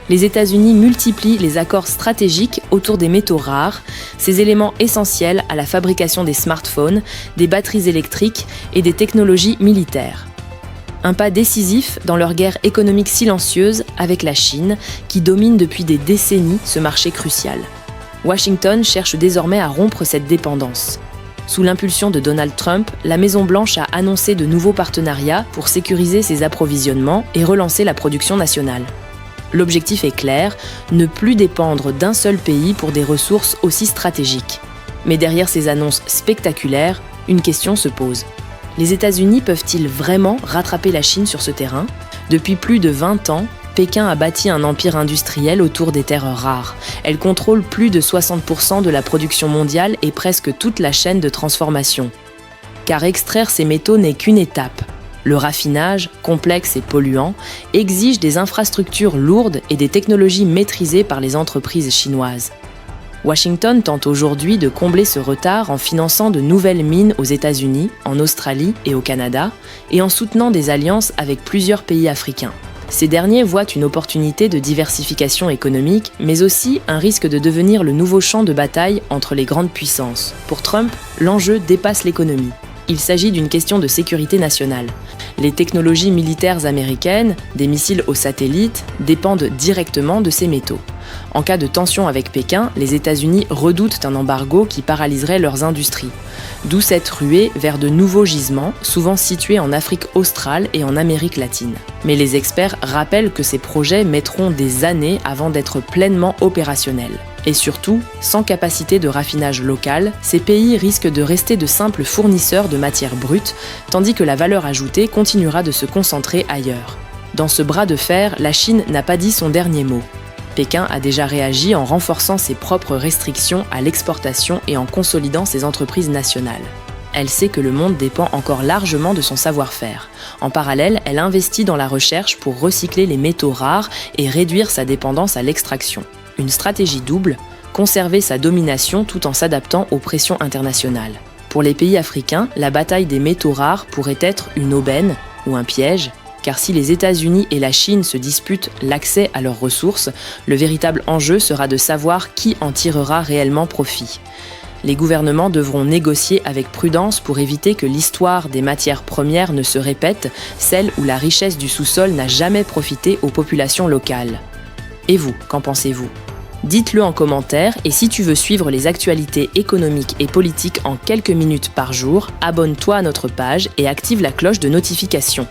Les États-Unis multiplient les accords stratégiques autour des métaux rares, ces éléments essentiels à la fabrication des smartphones, des batteries électriques et des technologies militaires. Un pas décisif dans leur guerre économique silencieuse avec la Chine, qui domine depuis des décennies ce marché crucial. Washington cherche désormais à rompre cette dépendance. Sous l'impulsion de Donald Trump, la Maison-Blanche a annoncé de nouveaux partenariats pour sécuriser ses approvisionnements et relancer la production nationale. L'objectif est clair, ne plus dépendre d'un seul pays pour des ressources aussi stratégiques. Mais derrière ces annonces spectaculaires, une question se pose. Les États-Unis peuvent-ils vraiment rattraper la Chine sur ce terrain ? Depuis plus de 20 ans, Pékin a bâti un empire industriel autour des terres rares. Elle contrôle plus de 60% de la production mondiale et presque toute la chaîne de transformation. Car extraire ces métaux n'est qu'une étape. Le raffinage, complexe et polluant, exige des infrastructures lourdes et des technologies maîtrisées par les entreprises chinoises. Washington tente aujourd'hui de combler ce retard en finançant de nouvelles mines aux États-Unis, en Australie et au Canada, et en soutenant des alliances avec plusieurs pays africains. Ces derniers voient une opportunité de diversification économique, mais aussi un risque de devenir le nouveau champ de bataille entre les grandes puissances. Pour Trump, l'enjeu dépasse l'économie. Il s'agit d'une question de sécurité nationale. Les technologies militaires américaines, des missiles aux satellites, dépendent directement de ces métaux. En cas de tension avec Pékin, les États-Unis redoutent un embargo qui paralyserait leurs industries. D'où cette ruée vers de nouveaux gisements, souvent situés en Afrique australe et en Amérique latine. Mais les experts rappellent que ces projets mettront des années avant d'être pleinement opérationnels. Et surtout, sans capacité de raffinage local, ces pays risquent de rester de simples fournisseurs de matières brutes, tandis que la valeur ajoutée continuera de se concentrer ailleurs. Dans ce bras de fer, la Chine n'a pas dit son dernier mot. Pékin a déjà réagi en renforçant ses propres restrictions à l'exportation et en consolidant ses entreprises nationales. Elle sait que le monde dépend encore largement de son savoir-faire. En parallèle, elle investit dans la recherche pour recycler les métaux rares et réduire sa dépendance à l'extraction. Une stratégie double, conserver sa domination tout en s'adaptant aux pressions internationales. Pour les pays africains, la bataille des métaux rares pourrait être une aubaine ou un piège, car si les États-Unis et la Chine se disputent l'accès à leurs ressources, le véritable enjeu sera de savoir qui en tirera réellement profit. Les gouvernements devront négocier avec prudence pour éviter que l'histoire des matières premières ne se répète, celle où la richesse du sous-sol n'a jamais profité aux populations locales. Et vous, qu'en pensez-vous ? Dites-le en commentaire et si tu veux suivre les actualités économiques et politiques en quelques minutes par jour, abonne-toi à notre page et active la cloche de notification.